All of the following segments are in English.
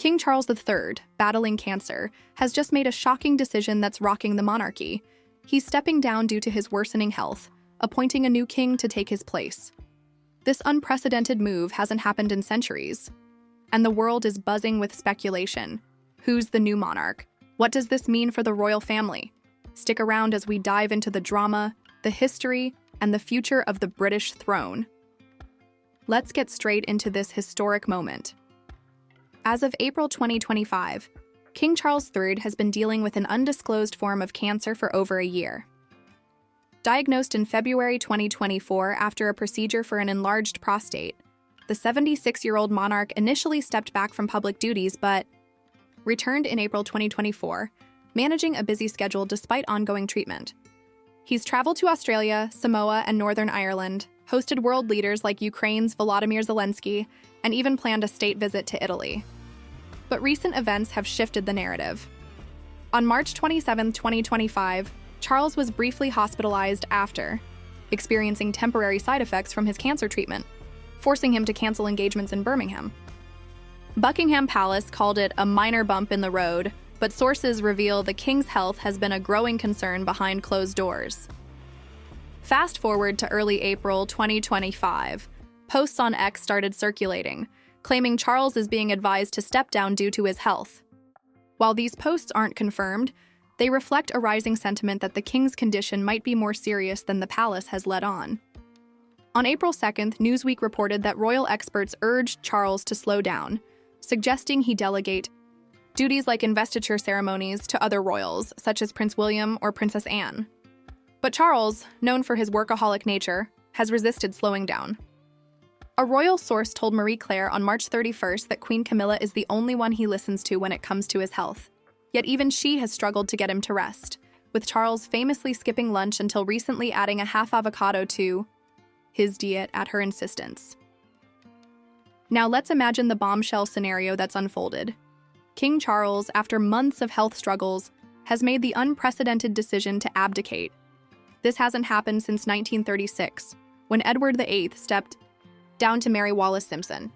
King Charles III, battling cancer, has just made a shocking decision that's rocking the monarchy. He's stepping down due to his worsening health, appointing a new king to take his place. This unprecedented move hasn't happened in centuries, and the world is buzzing with speculation. Who's the new monarch? What does this mean for the royal family? Stick around as we dive into the drama, the history, and the future of the British throne. Let's get straight into this historic moment. As of April 2025, King Charles III has been dealing with an undisclosed form of cancer for over a year. Diagnosed in February 2024 after a procedure for an enlarged prostate, the 76-year-old monarch initially stepped back from public duties but returned in April 2024, managing a busy schedule despite ongoing treatment. He's traveled to Australia, Samoa, and Northern Ireland, hosted world leaders like Ukraine's Volodymyr Zelensky, and even planned a state visit to Italy. But recent events have shifted the narrative. On March 27, 2025, Charles was briefly hospitalized after experiencing temporary side effects from his cancer treatment, forcing him to cancel engagements in Birmingham. Buckingham Palace called it a minor bump in the road, but sources reveal the king's health has been a growing concern behind closed doors. Fast forward to early April 2025, posts on X started circulating, claiming Charles is being advised to step down due to his health. While these posts aren't confirmed, they reflect a rising sentiment that the king's condition might be more serious than the palace has let on. On April 2nd, Newsweek reported that royal experts urged Charles to slow down, suggesting he delegate duties like investiture ceremonies to other royals, such as Prince William or Princess Anne. But Charles, known for his workaholic nature, has resisted slowing down. A royal source told Marie Claire on March 31st that Queen Camilla is the only one he listens to when it comes to his health. Yet even she has struggled to get him to rest, with Charles famously skipping lunch until recently adding a half avocado to his diet at her insistence. Now let's imagine the bombshell scenario that's unfolded. King Charles, after months of health struggles, has made the unprecedented decision to abdicate. This hasn't happened since 1936, when Edward VIII stepped down to marry Wallis Simpson.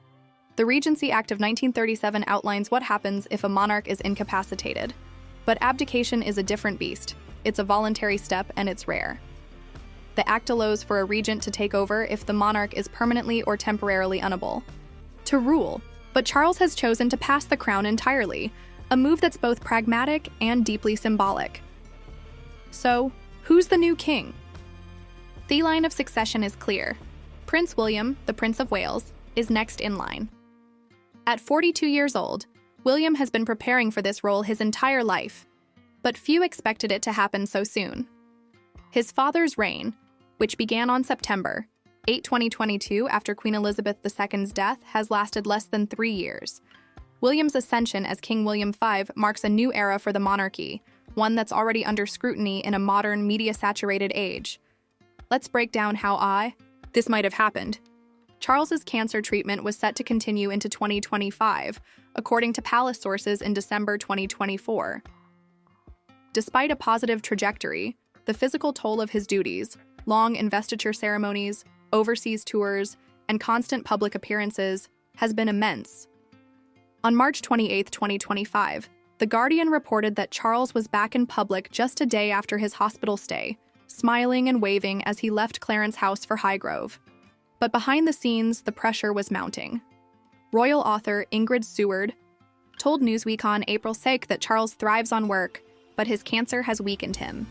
The Regency Act of 1937 outlines what happens if a monarch is incapacitated. But abdication is a different beast. It's a voluntary step and it's rare. The act allows for a regent to take over if the monarch is permanently or temporarily unable to rule. But Charles has chosen to pass the crown entirely, a move that's both pragmatic and deeply symbolic. So, who's the new king? The line of succession is clear. Prince William, the Prince of Wales, is next in line. At 42 years old, William has been preparing for this role his entire life, but few expected it to happen so soon. His father's reign, which began on September 8, 2022 after Queen Elizabeth II's death, has lasted less than 3 years. William's ascension as King William V marks a new era for the monarchy, one that's already under scrutiny in a modern, media-saturated age. Let's break down how this might have happened. Charles's cancer treatment was set to continue into 2025, according to palace sources in December 2024. Despite a positive trajectory, the physical toll of his duties, long investiture ceremonies, overseas tours, and constant public appearances, has been immense. On March 28, 2025, The Guardian reported that Charles was back in public just a day after his hospital stay, smiling and waving as he left Clarence House for Highgrove. But behind the scenes, the pressure was mounting. Royal author Ingrid Seward told Newsweek on April 6 that Charles thrives on work, but his cancer has weakened him.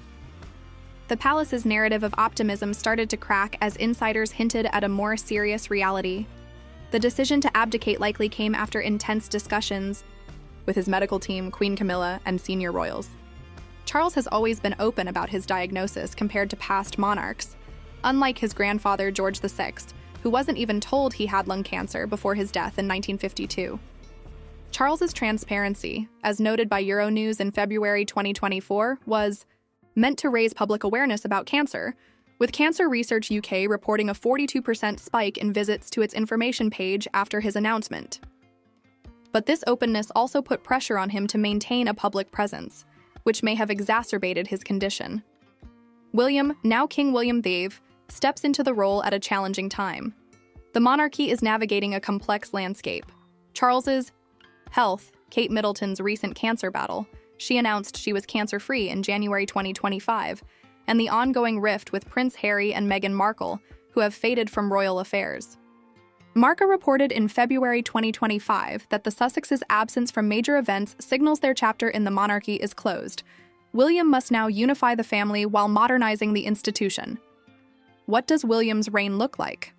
The palace's narrative of optimism started to crack as insiders hinted at a more serious reality. The decision to abdicate likely came after intense discussions with his medical team, Queen Camilla, and senior royals. Charles has always been open about his diagnosis compared to past monarchs, unlike his grandfather George VI, who wasn't even told he had lung cancer before his death in 1952. Charles's transparency, as noted by Euronews in February 2024, was meant to raise public awareness about cancer, with Cancer Research UK reporting a 42% spike in visits to its information page after his announcement. But this openness also put pressure on him to maintain a public presence, which may have exacerbated his condition. William, now King William VIII, steps into the role at a challenging time. The monarchy is navigating a complex landscape. Charles's Health, Kate Middleton's recent cancer battle. She announced she was cancer-free in January 2025, and the ongoing rift with Prince Harry and Meghan Markle, who have faded from royal affairs. Marca reported in February 2025 that the Sussexes' absence from major events signals their chapter in the monarchy is closed. William must now unify the family while modernizing the institution. What does William's reign look like?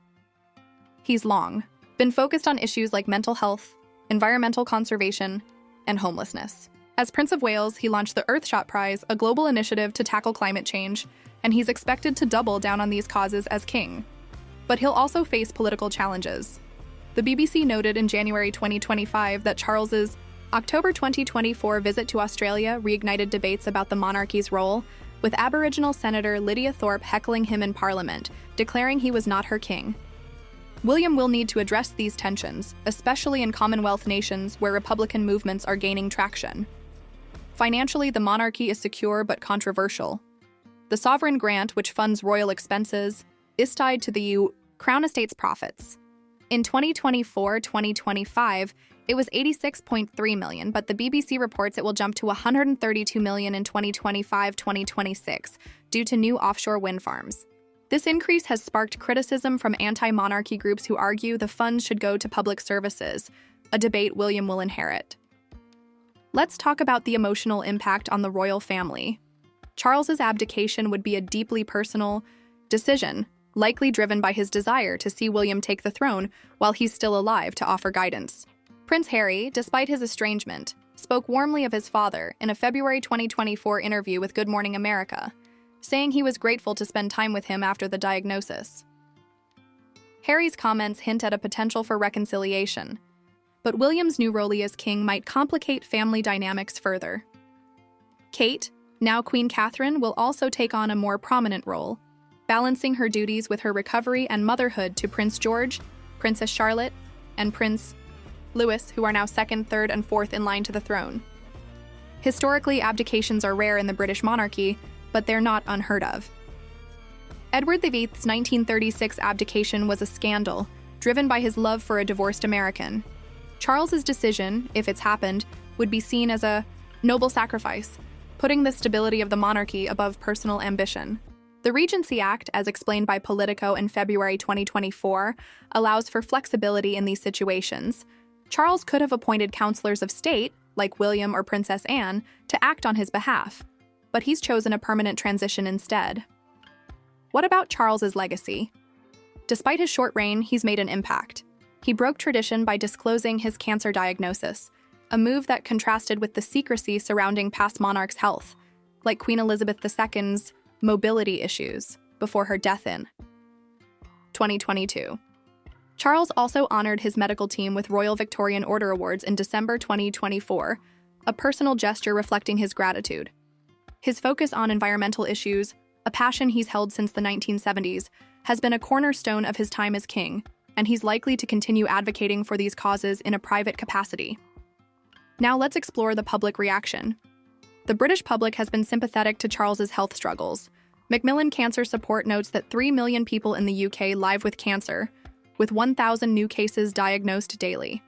He's long, been focused on issues like mental health, environmental conservation, and homelessness. As Prince of Wales, he launched the Earthshot Prize, a global initiative to tackle climate change, and he's expected to double down on these causes as king. But he'll also face political challenges. The BBC noted in January 2025 that Charles's October 2024 visit to Australia reignited debates about the monarchy's role, with Aboriginal Senator Lydia Thorpe heckling him in Parliament, declaring he was not her king. William will need to address these tensions, especially in Commonwealth nations where Republican movements are gaining traction. Financially, the monarchy is secure but controversial. The sovereign grant, which funds royal expenses, is tied to the Crown Estate's profits. In 2024-2025, it was $86.3 million, but the BBC reports it will jump to $132 million in 2025-2026 due to new offshore wind farms. This increase has sparked criticism from anti-monarchy groups who argue the funds should go to public services, a debate William will inherit. Let's talk about the emotional impact on the royal family. Charles's abdication would be a deeply personal decision, likely driven by his desire to see William take the throne while he's still alive to offer guidance. Prince Harry, despite his estrangement, spoke warmly of his father in a February 2024 interview with Good Morning America, saying he was grateful to spend time with him after the diagnosis. Harry's comments hint at a potential for reconciliation, but William's new role as king might complicate family dynamics further. Kate, now Queen Catherine, will also take on a more prominent role, balancing her duties with her recovery and motherhood to Prince George, Princess Charlotte, and Prince Louis, who are now second, third, and fourth in line to the throne. Historically, abdications are rare in the British monarchy, but they're not unheard of. Edward VIII's 1936 abdication was a scandal, driven by his love for a divorced American. Charles's decision, if it's happened, would be seen as a noble sacrifice, putting the stability of the monarchy above personal ambition. The Regency Act, as explained by Politico in February 2024, allows for flexibility in these situations. Charles could have appointed counselors of state, like William or Princess Anne, to act on his behalf, but he's chosen a permanent transition instead. What about Charles's legacy? Despite his short reign, he's made an impact. He broke tradition by disclosing his cancer diagnosis, a move that contrasted with the secrecy surrounding past monarchs' health, like Queen Elizabeth II's mobility issues before her death in 2022. Charles also honored his medical team with Royal Victorian Order Awards in December 2024, a personal gesture reflecting his gratitude. His focus on environmental issues, a passion he's held since the 1970s, has been a cornerstone of his time as king, and he's likely to continue advocating for these causes in a private capacity. Now let's explore the public reaction. The British public has been sympathetic to Charles's health struggles. Macmillan Cancer Support notes that 3 million people in the UK live with cancer, with 1,000 new cases diagnosed daily.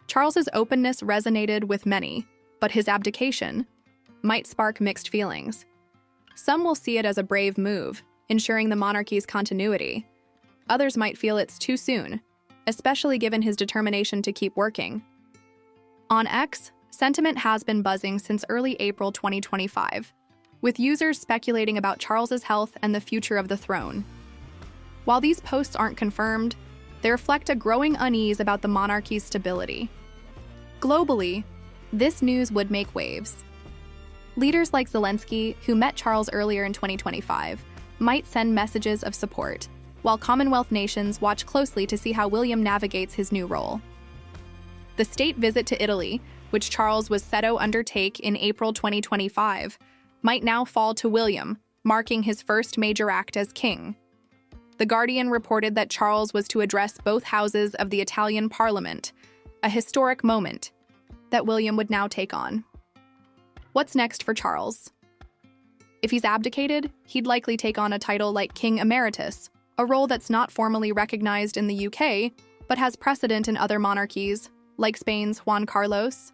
Charles's openness resonated with many, but his abdication might spark mixed feelings. Some will see it as a brave move, ensuring the monarchy's continuity. Others might feel it's too soon, especially given his determination to keep working. On X, sentiment has been buzzing since early April 2025, with users speculating about Charles's health and the future of the throne. While these posts aren't confirmed, they reflect a growing unease about the monarchy's stability. Globally, this news would make waves. Leaders like Zelensky, who met Charles earlier in 2025, might send messages of support, while Commonwealth nations watch closely to see how William navigates his new role. The state visit to Italy, which Charles was set to undertake in April 2025, might now fall to William, marking his first major act as king. The Guardian reported that Charles was to address both houses of the Italian Parliament, a historic moment that William would now take on. What's next for Charles? If he's abdicated, he'd likely take on a title like King Emeritus, a role that's not formally recognized in the UK, but has precedent in other monarchies. like Spain's Juan Carlos?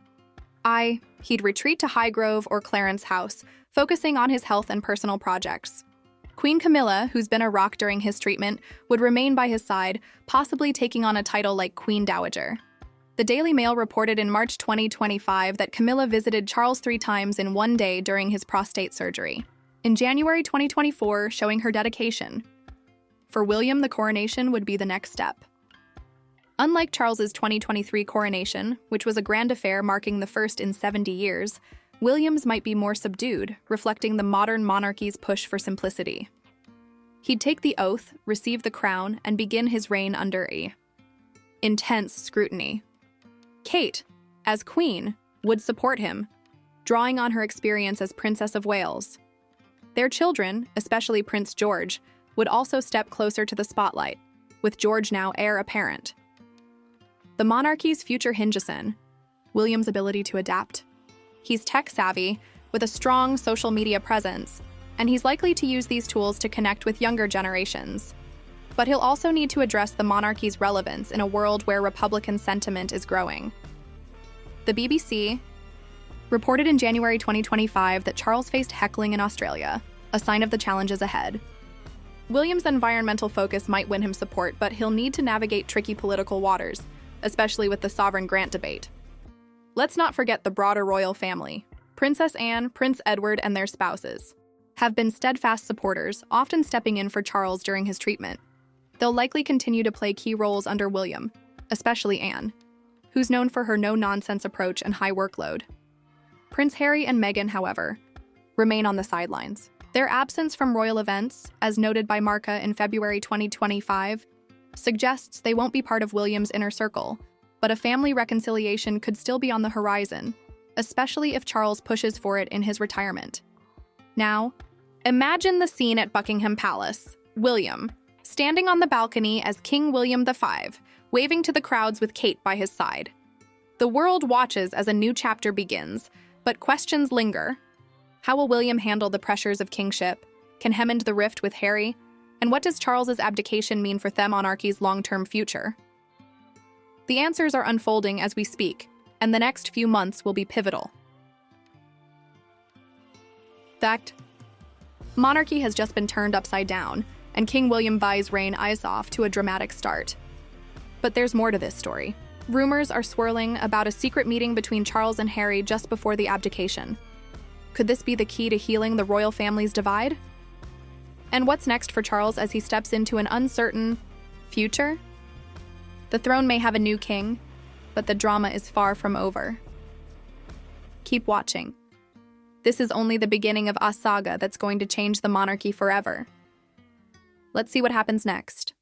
He'd retreat to Highgrove or Clarence House, focusing on his health and personal projects. Queen Camilla, who's been a rock during his treatment, would remain by his side, possibly taking on a title like Queen Dowager. The Daily Mail reported in March 2025 that Camilla visited Charles 3 times in one day during his prostate surgery. In January 2024, showing her dedication. For William, the coronation would be the next step. Unlike Charles's 2023 coronation, which was a grand affair marking the first in 70 years, William's might be more subdued, reflecting the modern monarchy's push for simplicity. He'd take the oath, receive the crown, and begin his reign under intense scrutiny. Kate, as queen, would support him, drawing on her experience as Princess of Wales. Their children, especially Prince George, would also step closer to the spotlight, with George now heir apparent. The monarchy's future hinges in William's ability to adapt. He's tech-savvy, with a strong social media presence, and he's likely to use these tools to connect with younger generations. But he'll also need to address the monarchy's relevance in a world where Republican sentiment is growing. The BBC reported in January 2025 that Charles faced heckling in Australia, a sign of the challenges ahead. William's environmental focus might win him support, but he'll need to navigate tricky political waters, especially with the sovereign grant debate. Let's not forget the broader royal family. Princess Anne, Prince Edward, and their spouses have been steadfast supporters, often stepping in for Charles during his treatment. They'll likely continue to play key roles under William, especially Anne, who's known for her no-nonsense approach and high workload. Prince Harry and Meghan, however, remain on the sidelines. Their absence from royal events, as noted by Marca in February 2025, suggests they won't be part of William's inner circle, but a family reconciliation could still be on the horizon, especially if Charles pushes for it in his retirement. Now, imagine the scene at Buckingham Palace. William, standing on the balcony as King William V, waving to the crowds with Kate by his side. The world watches as a new chapter begins, but questions linger. How will William handle the pressures of kingship? Can he mend the rift with Harry? And what does Charles's abdication mean for the monarchy's long-term future? The answers are unfolding as we speak, and the next few months will be pivotal. Fact: monarchy has just been turned upside down, and King William V's reign is off to a dramatic start. But there's more to this story. Rumors are swirling about a secret meeting between Charles and Harry just before the abdication. Could this be the key to healing the royal family's divide? And what's next for Charles as he steps into an uncertain future? The throne may have a new king, but the drama is far from over. Keep watching. This is only the beginning of a saga that's going to change the monarchy forever. Let's see what happens next.